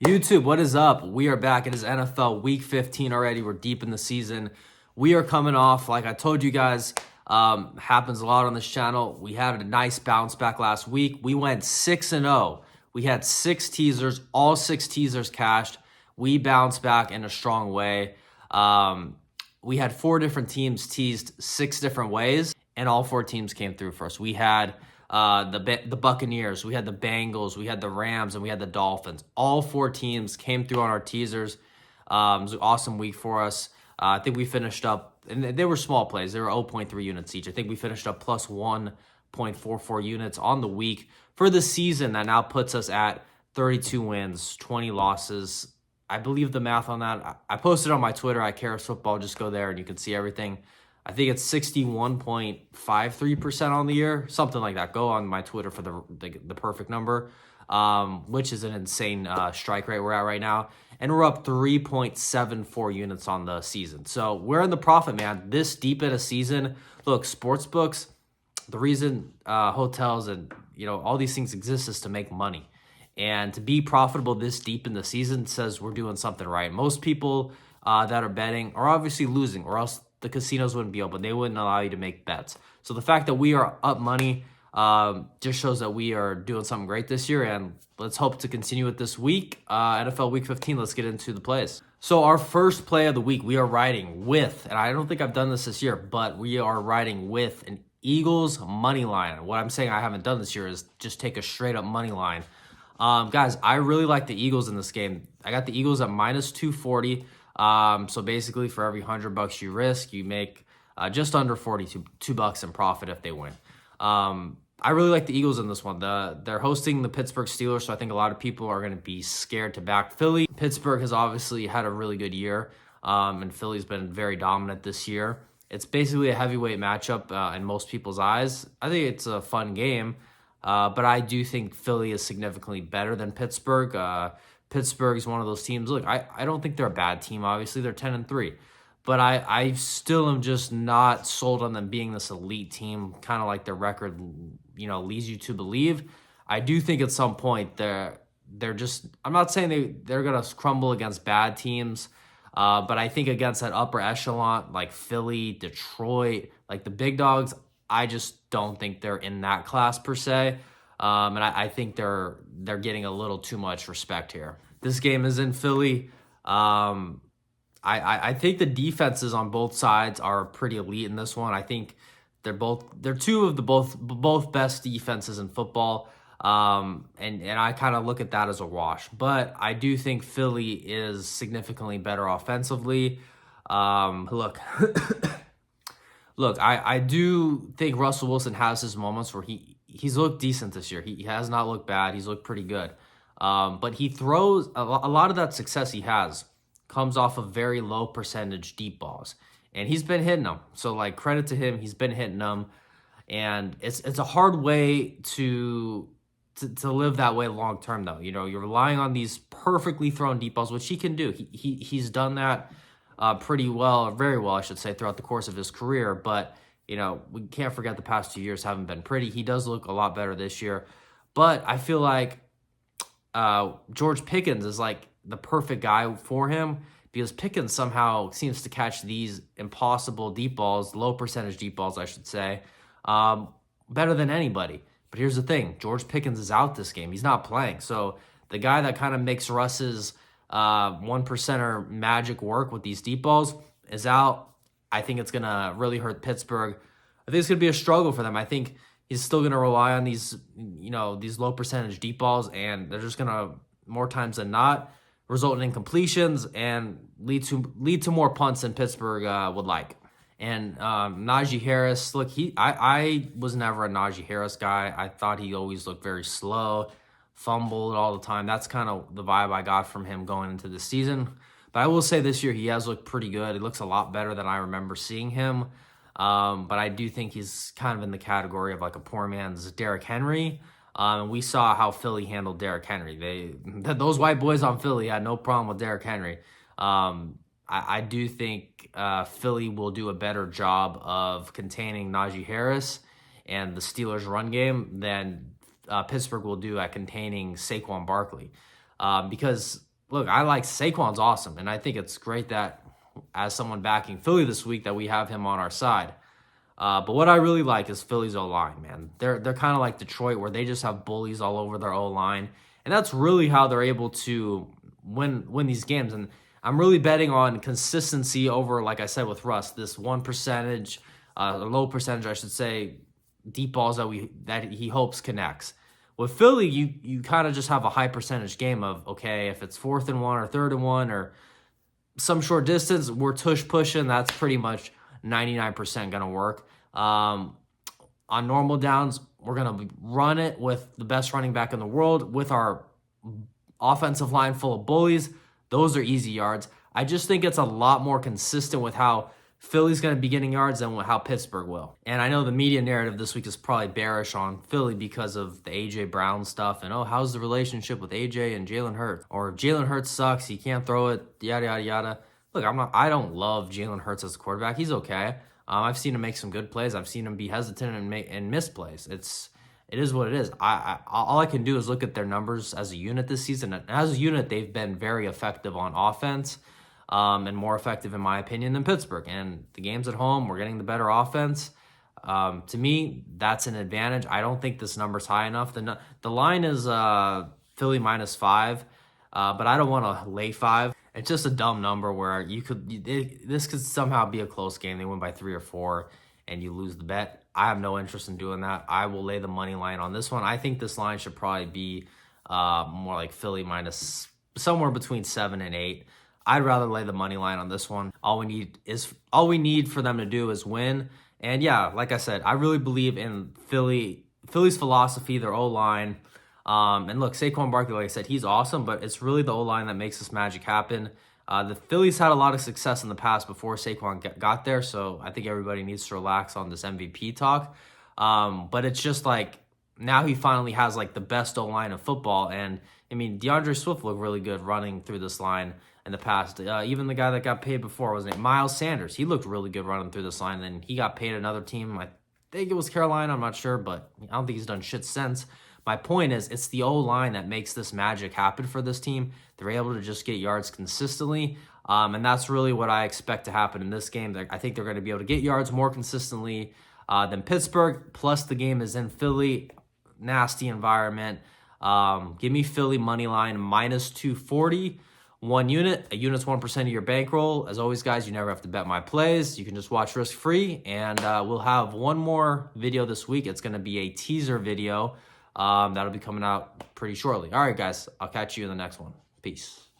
YouTube, what is up? We are back. It is NFL Week 15 already. We're deep in the season. We are coming off, like I told you guys, happens a lot on this channel. We had a nice bounce back last week. We went 6-0. We had 6 teasers, all 6 teasers cashed. We bounced back in a strong way. We had 4 different teams teased 6 different ways, and all 4 teams came through for us. We had the Buccaneers, we had the Bengals, we had the Rams, and we had the Dolphins. All 4 teams came through on our teasers. It was an awesome week for us. I think we finished up, and they were small plays. They were 0.3 units each. I think we finished up plus 1.44 units on the week. For the season, that now puts us at 32 wins, 20 losses. I believe the math on that. I posted on my Twitter at Karis Football. Just go there and you can see everything. I think it's 61.53% on the year, something like that. Go on my Twitter for the perfect number, which is an insane strike rate we're at right now. And we're up 3.74 units on the season. So we're in the profit, man. This deep in a season. Look, sportsbooks, the reason hotels and all these things exist is to make money. And to be profitable this deep in the season says we're doing something right. Most people that are betting are obviously losing, or else the casinos wouldn't be open. They wouldn't allow you to make bets. So the fact that we are up money just shows that we are doing something great this year, and let's hope to continue it this week. NFL Week 15, let's get into the plays. So our first play of the week, we are riding with, and I don't think I've done this year, but we are riding with an Eagles money line. What I'm saying I haven't done this year is just take a straight up money line. Guys, I really like the Eagles in this game. I got the Eagles at minus 240. So basically for every $100 you risk, you make just under $42 in profit if they win. I really like the Eagles in this one. They're hosting the Pittsburgh Steelers, so I think a lot of people are going to be scared to back Philly. Pittsburgh has obviously had a really good year, and Philly's been very dominant this year. It's basically a heavyweight matchup in most people's eyes. I think it's a fun game, but I do think Philly is significantly better than Pittsburgh. Pittsburgh is one of those teams. Look, I don't think they're a bad team. Obviously, they're 10-3. But I still am just not sold on them being this elite team, kind of like their record, leads you to believe. I do think at some point they're just, I'm not saying they're going to crumble against bad teams, but I think against that upper echelon, like Philly, Detroit, like the big dogs, I just don't think they're in that class per se. And I think they're getting a little too much respect here. This game is in Philly. I think the defenses on both sides are pretty elite in this one. I think they're two of the both best defenses in football. And I kind of look at that as a wash. But I do think Philly is significantly better offensively. Look, I do think Russell Wilson has his moments where he's looked decent this year. He has not looked bad. He's looked pretty good. But he throws a lot of that success he has comes off of very low percentage deep balls. And he's been hitting them. So like credit to him, he's been hitting them. And it's a hard way to live that way long term though. You're relying on these perfectly thrown deep balls, which he can do. He's done that pretty well, very well, I should say, throughout the course of his career. But we can't forget the past 2 years haven't been pretty. He does look a lot better this year. But I feel like George Pickens is like the perfect guy for him because Pickens somehow seems to catch these impossible deep balls, low percentage deep balls, I should say, better than anybody. But here's the thing. George Pickens is out this game. He's not playing. So the guy that kind of makes Russ's 1%er magic work with these deep balls is out. I think it's going to really hurt Pittsburgh. I think it's going to be a struggle for them. I think he's still going to rely on these low percentage deep balls, and they're just going to, more times than not, result in incompletions and lead to more punts than Pittsburgh would like. And Najee Harris, look, I was never a Najee Harris guy. I thought he always looked very slow, fumbled all the time. That's kind of the vibe I got from him going into this season. But I will say this year he has looked pretty good. He looks a lot better than I remember seeing him. But I do think he's kind of in the category of like a poor man's Derrick Henry. We saw how Philly handled Derrick Henry. Those white boys on Philly had no problem with Derrick Henry. I do think Philly will do a better job of containing Najee Harris and the Steelers' run game than Pittsburgh will do at containing Saquon Barkley. Because look, I like Saquon's awesome, and I think it's great that as someone backing Philly this week that we have him on our side. But what I really like is Philly's O-line, man. They're kind of like Detroit, where they just have bullies all over their O-line, and that's really how they're able to win these games. And I'm really betting on consistency over, like I said with Russ, this 1%, low percentage, I should say, deep balls that he hopes connects. With Philly, you kind of just have a high percentage game of, okay, if it's 4th and 1 or 3rd and 1 or some short distance, we're tush pushing. That's pretty much 99% going to work. On normal downs, we're going to run it with the best running back in the world with our offensive line full of bullies. Those are easy yards. I just think it's a lot more consistent with how Philly's going to be getting yards than how Pittsburgh will. And I know the media narrative this week is probably bearish on Philly because of the A.J. Brown stuff. And, how's the relationship with A.J. and Jalen Hurts? Or Jalen Hurts sucks, he can't throw it, yada, yada, yada. Look, I don't love Jalen Hurts as a quarterback. He's okay. I've seen him make some good plays. I've seen him be hesitant and miss plays. It is what it is. All I can do is look at their numbers as a unit this season. And as a unit, they've been very effective on offense. And more effective, in my opinion, than Pittsburgh. And the games at home, we're getting the better offense. To me, that's an advantage. I don't think this number's high enough. The line is Philly -5, but I don't want to lay 5. It's just a dumb number where this could somehow be a close game. They win by 3 or 4, and you lose the bet. I have no interest in doing that. I will lay the money line on this one. I think this line should probably be more like Philly minus somewhere between 7 and 8. I'd rather lay the money line on this one. All we need for them to do is win. And yeah, like I said, I really believe in Philly's philosophy, their O-line. And look, Saquon Barkley, like I said, he's awesome, but it's really the O-line that makes this magic happen. The Phillies had a lot of success in the past before Saquon got there, so I think everybody needs to relax on this MVP talk. But it's just like now he finally has like the best O-line of football. And I mean, DeAndre Swift looked really good running through this line in the past. Even the guy that got paid before, wasn't it? Miles Sanders. He looked really good running through this line. And then he got paid another team. I think it was Carolina. I'm not sure, but I don't think he's done shit since. My point is, it's the O-line that makes this magic happen for this team. They're able to just get yards consistently. And that's really what I expect to happen in this game. I think they're going to be able to get yards more consistently than Pittsburgh. Plus, the game is in Philly. Nasty environment. Give me Philly money line -240. 1 unit. A unit's 1% of your bankroll. As always, guys, you never have to bet my plays. You can just watch risk-free. And we'll have one more video this week. It's going to be a teaser video that'll be coming out pretty shortly. All right, guys. I'll catch you in the next one. Peace.